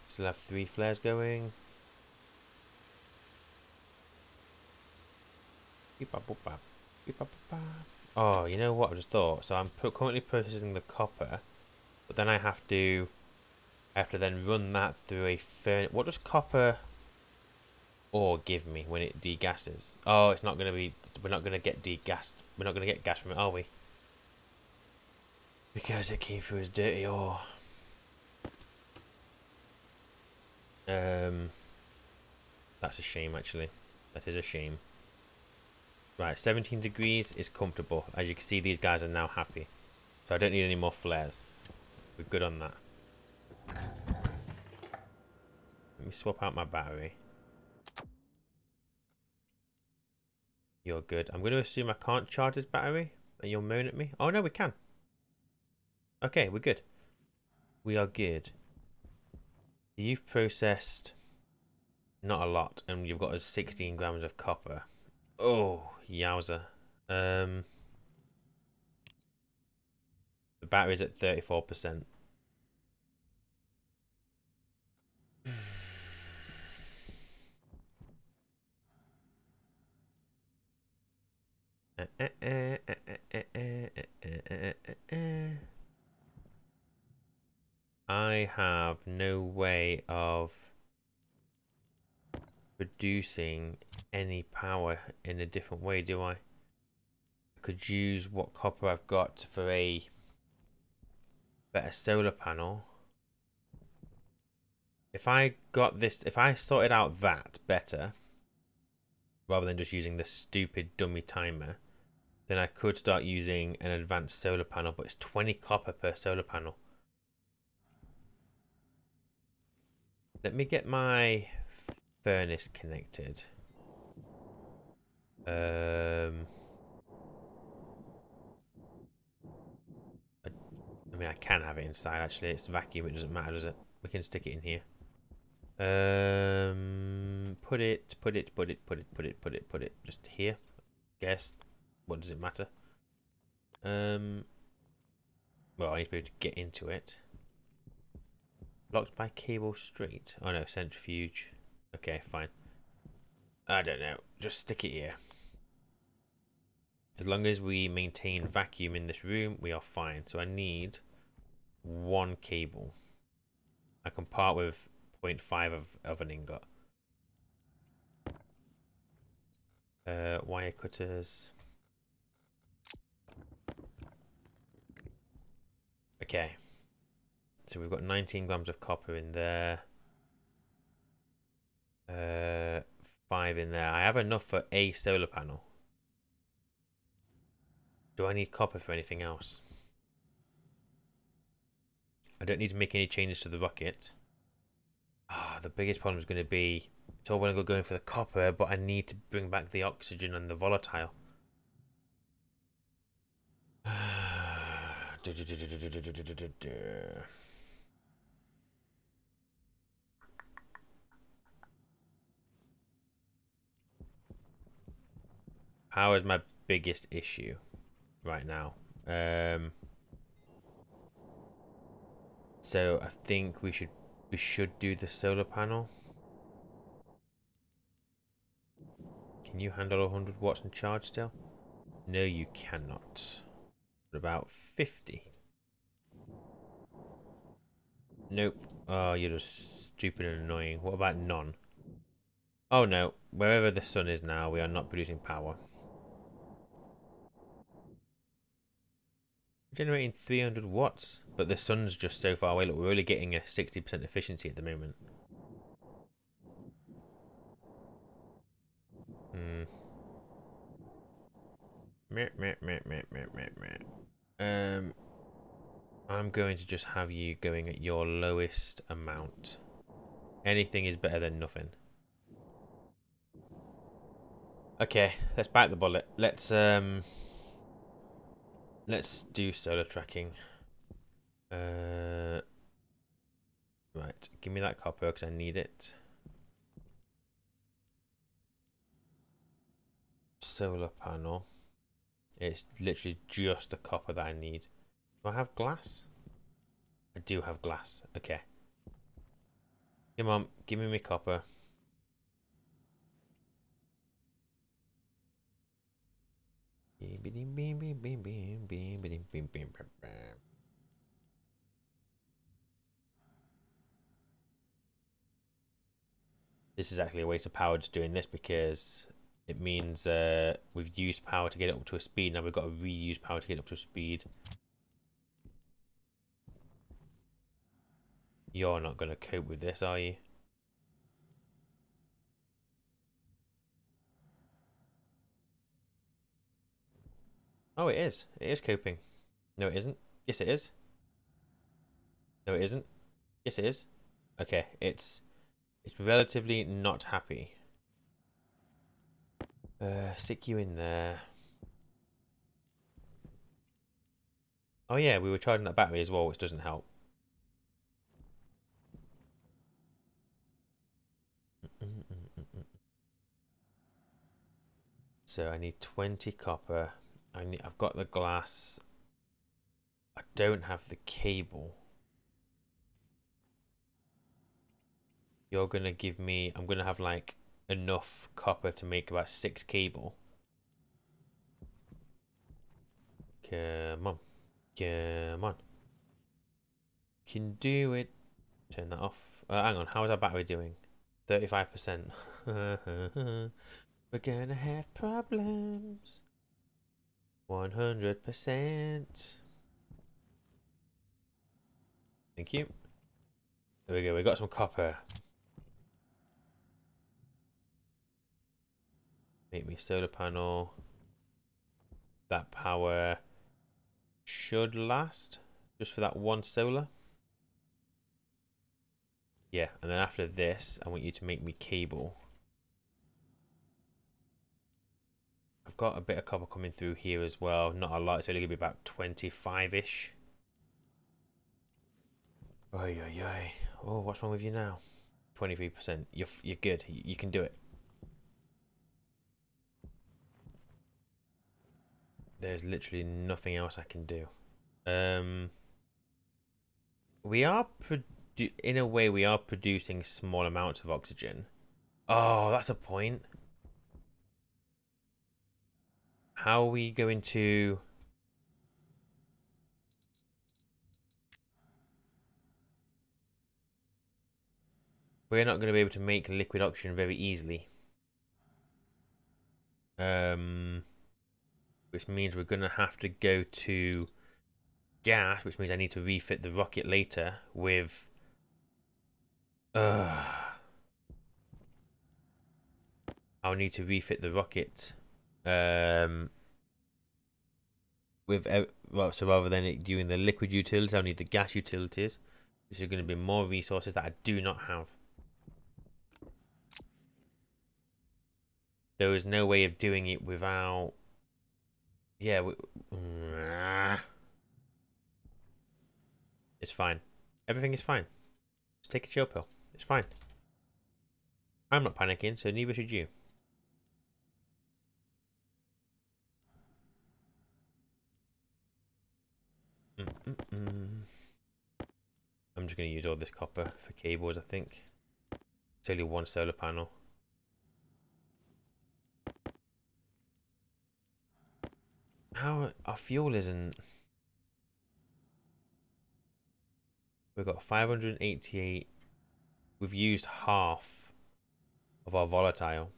Still have 3 flares going. Oh, you know what I just thought? So I'm currently processing the copper, but then I have to then run that through a furnace. What does copper ore give me when it degasses? Oh, it's not going to be... We're not going to get degassed. We're not going to get gas from it, are we? Because it came through as dirty ore. That's a shame, actually. That is a shame. Right, 17 degrees is comfortable. As you can see, these guys are now happy. So I don't need any more flares. We're good on that. Let me swap out my battery. You're good. I'm going to assume I can't charge this battery. And you'll moan at me. Oh, no, we can. Okay, we're good. We are good. You've processed not a lot. And you've got us 16 grams of copper. Oh, yowza. The battery's at 34%. I have no way of producing any power in a different way, do I? I could use what copper I've got for a better solar panel. If I got this, if I sorted out that better, rather than just using the stupid dummy timer, then I could start using an advanced solar panel, but it's 20 copper per solar panel. Let me get my furnace connected. I mean, I can have it inside, actually. It's vacuum, it doesn't matter, does it? We can stick it in here. Put it just here. Guess. What does it matter? Well, I need to be able to get into it. Blocked by cable straight. Oh no, centrifuge. Okay, fine. I don't know. Just stick it here. As long as we maintain vacuum in this room, we are fine. So I need 1 cable. I can part with 0.5 of an ingot. Wire cutters. Okay. So we've got 19 grams of copper in there. 5 in there. I have enough for a solar panel. Do I need copper for anything else? I don't need to make any changes to the rocket. The biggest problem is going to be, it's all going to go going for the copper, but I need to bring back the oxygen and the volatile. Power is my biggest issue right now. So I think we should do the solar panel. Can you handle 100 watts and charge still? No, you cannot. What about 50? Nope. Oh, you're just stupid and annoying. What about none? Oh no, wherever the sun is now, we are not producing power. Generating 300 watts, but the sun's just so far away. Look, we're only getting a 60% efficiency at the moment. I'm going to just have you going at your lowest amount. Anything is better than nothing. Okay, let's bite the bullet. Let's do solar tracking. Right, give me that copper because I need it. Solar panel. It's literally just the copper that I need. Do I have glass? I do have glass. Okay. Come on, give me my copper. This is actually a waste of power just doing this because it means we've used power to get it up to a speed. Now we've got to reuse power to get it up to a speed. You're not going to cope with this, are you? Oh, it is. It is coping. No, it isn't. Yes, it is. No, it isn't. Yes, it is. Okay, it's relatively not happy. Stick you in there. Oh yeah, we were charging that battery as well, which doesn't help. So I need 20 copper. I've got the glass. I don't have the cable. You're gonna give me. I'm gonna have like enough copper to make about 6 cable. Come on. Come on. Can do it. Turn that off. Hang on. How is our battery doing? 35%. We're gonna have problems. 100%. Thank you. There we go. We got some copper. Make me solar panel. That power should last just for that one solar. Yeah, and then after this, I want you to make me cable. I've got a bit of copper coming through here as well. Not a lot. It's only going to be about 25-ish. Oi, oi, oi. Oh, what's wrong with you now? 23%. You're good. You can do it. There's literally nothing else I can do. We are in a way we are producing small amounts of oxygen. Oh, that's a point. How are we going to... We're not going to be able to make liquid oxygen very easily. Which means we're going to have to go to gas, which means I need to refit the rocket later with... I'll need to refit the rocket with... Well, so rather than it doing the liquid utilities, I'll need the gas utilities, which are going to be more resources that I do not have. There is no way of doing it without... Yeah, it's fine. Everything is fine. Just take a chill pill. It's fine. I'm not panicking, so neither should you. I'm just going to use all this copper for cables, I think. It's only one solar panel. How our fuel isn't... We've got 588. We've used half of our volatile.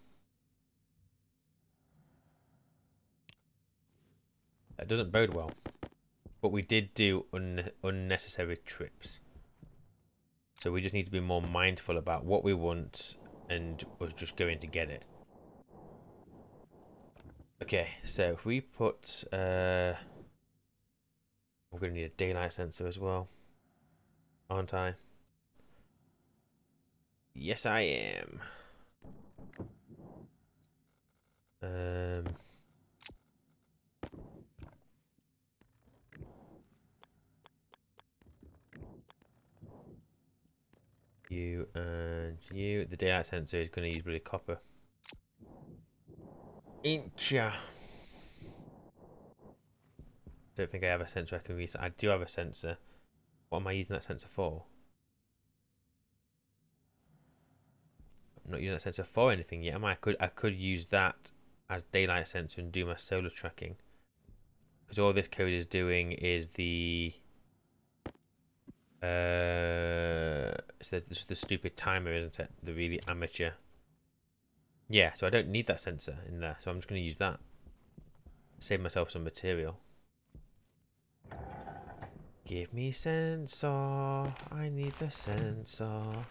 That doesn't bode well. But we did do unnecessary trips. So we just need to be more mindful about what we want and us just going to get it. Okay, so if we put... I'm going to need a daylight sensor as well. Aren't I? Yes, I am. You and you. The daylight sensor is going to use really copper. Incha. Don't think I have a sensor I can reset. I do have a sensor. What am I using that sensor for? I'm not using that sensor for anything yet, am I? I could use that as daylight sensor and do my solar tracking. Because all this code is doing is the... it's the stupid timer, isn't it? The really amateur. Yeah, so I don't need that sensor in there. So I'm just going to use that. Save myself some material. Give me sensor. I need the sensor.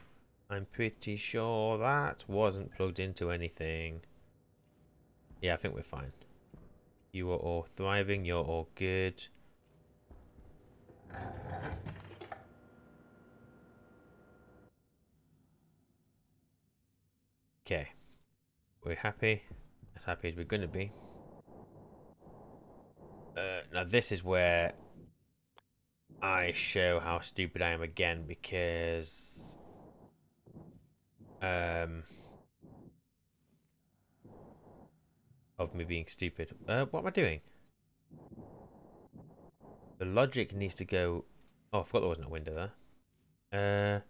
I'm pretty sure that wasn't plugged into anything. Yeah, I think we're fine. You are all thriving. You're all good. Okay. We're happy. As happy as we're going to be. Now this is where I show how stupid I am again, because of me being stupid. What am I doing? The logic needs to go... Oh, I forgot there wasn't a window there.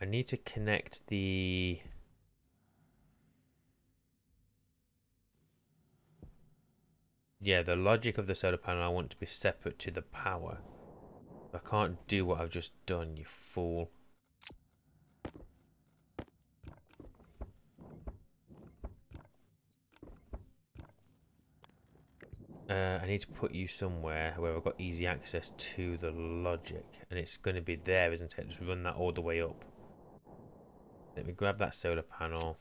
I need to connect the... Yeah, the logic of the solar panel I want to be separate to the power. I can't do what I've just done, you fool. I need to put you somewhere where I've got easy access to the logic. And it's going to be there, isn't it? Just run that all the way up. Let me grab that solar panel.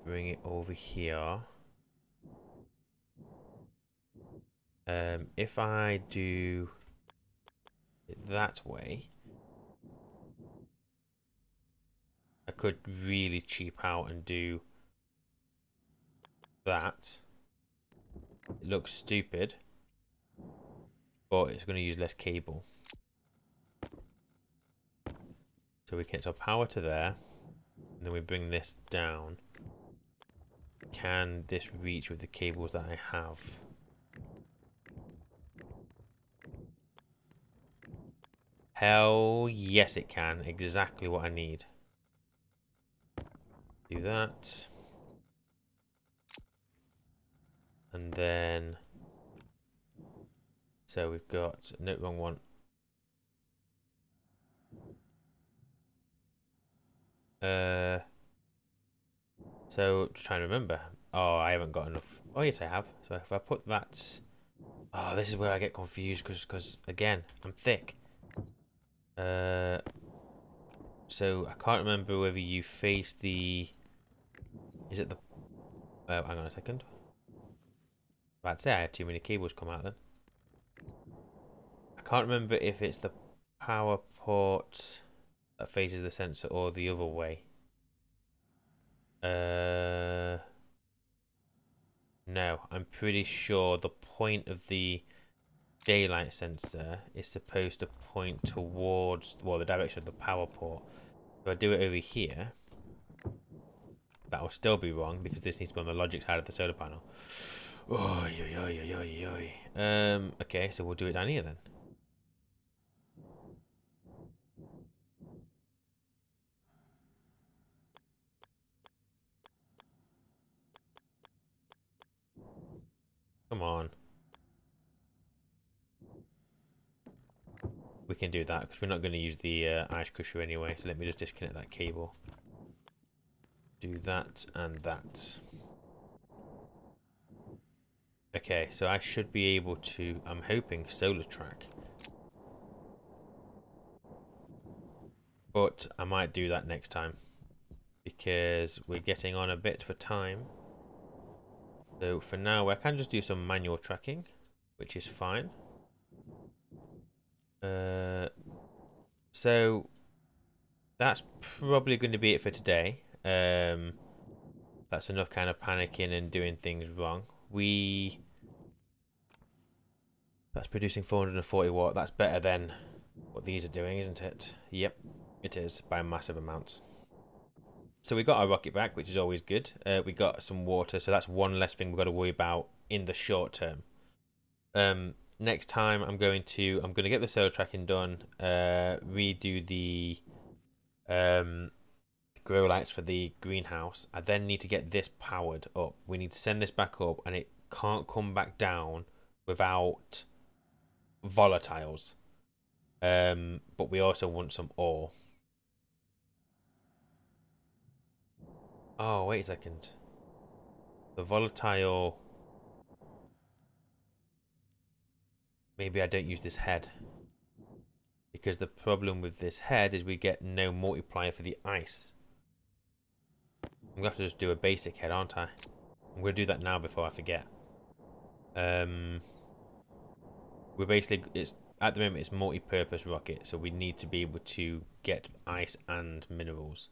Bring it over here. If I do it that way, I could really cheap out and do that. It looks stupid, but it's going to use less cable. So we get our power to there, and then we bring this down. Can this reach with the cables that I have? Hell yes it can. Exactly what I need. Do that. And then... So we've got... No, wrong one. So, just trying to remember. Oh, I haven't got enough. Oh, yes, I have. So if I put that... Oh, this is where I get confused because again, I'm thick. So I can't remember whether you face the... Is it the... Oh, hang on a second. I'd say I had too many cables come out then. I can't remember if it's the power port that faces the sensor or the other way. No, I'm pretty sure the point of the daylight sensor is supposed to point towards, well, the direction of the power port. If I do it over here, that will still be wrong because this needs to be on the logic side of the solar panel. Oh, okay, so we'll do it down here then. Come on. We can do that because we're not going to use the ice crusher anyway. So let me just disconnect that cable. Do that and that. Okay, so I should be able to, I'm hoping, solar track. But I might do that next time. Because we're getting on a bit for time. So for now, I can just do some manual tracking. Which is fine. So that's probably going to be it for today. That's enough kind of panicking and doing things wrong. That's producing 440 watt. That's better than what these are doing, isn't it? Yep, it is by massive amounts. So we got our rocket back, which is always good. We got some water, so that's one less thing we've got to worry about in the short term. Next time I'm going to get the solar tracking done, redo the grow lights for the greenhouse. I then need to get this powered up. We need to send this back up, and it can't come back down without volatiles. But we also want some ore. Oh, wait a second. The volatile... Maybe I don't use this head. Because the problem with this head is we get no multiplier for the ice. I'm going to have to just do a basic head, aren't I? I'm going to do that now before I forget. We're basically... At the moment, it's multi-purpose rocket, so we need to be able to get ice and minerals.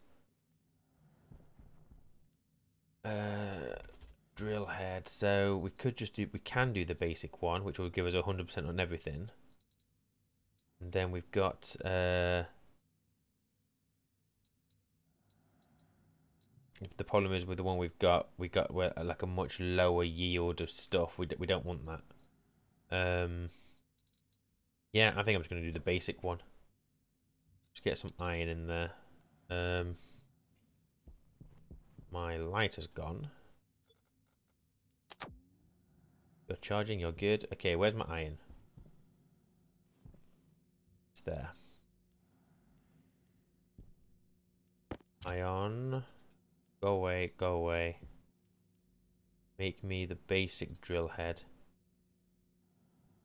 Drill head. So we could just do... We can do the basic one, which will give us 100% on everything. And then we've got... the problem is with the one we've got like a much lower yield of stuff. We don't want that. Yeah, I think I'm just going to do the basic one. Just get some iron in there. My light has gone. You're charging, you're good. Okay, where's my iron? It's there. Ion. Go away, go away. Make me the basic drill head.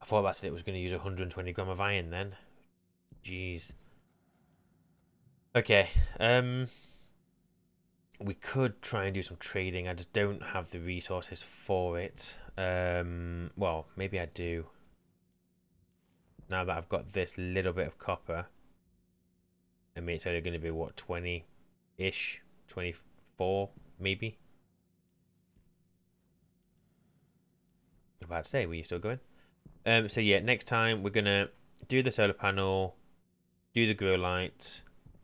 I thought that's it was going to use 120 gram of iron then. Jeez. Okay. We could try and do some trading. I just don't have the resources for it. Well, maybe I do. Now that I've got this little bit of copper. I mean, it's only going to be, what, 20-ish? 24, maybe? I'm about to say, were you still going? So yeah, next time we're going to do the solar panel, do the grow light,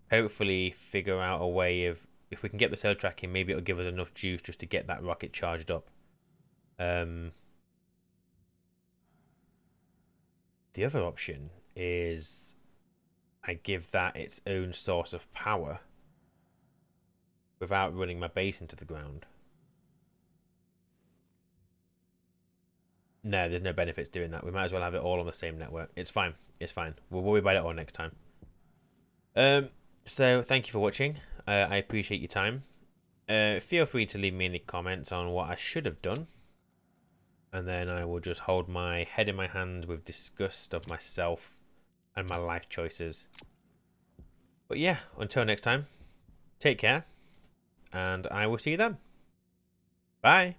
hopefully figure out a way of, if we can get the solar tracking, maybe it'll give us enough juice just to get that rocket charged up. The other option is I give that its own source of power without running my base into the ground. No, there's no benefits doing that. We might as well have it all on the same network. It's fine. It's fine. We'll worry about it all next time. So thank you for watching. I appreciate your time. Feel free to leave me any comments on what I should have done. And then I will just hold my head in my hand with disgust of myself and my life choices. But yeah, until next time, take care. And I will see you then. Bye.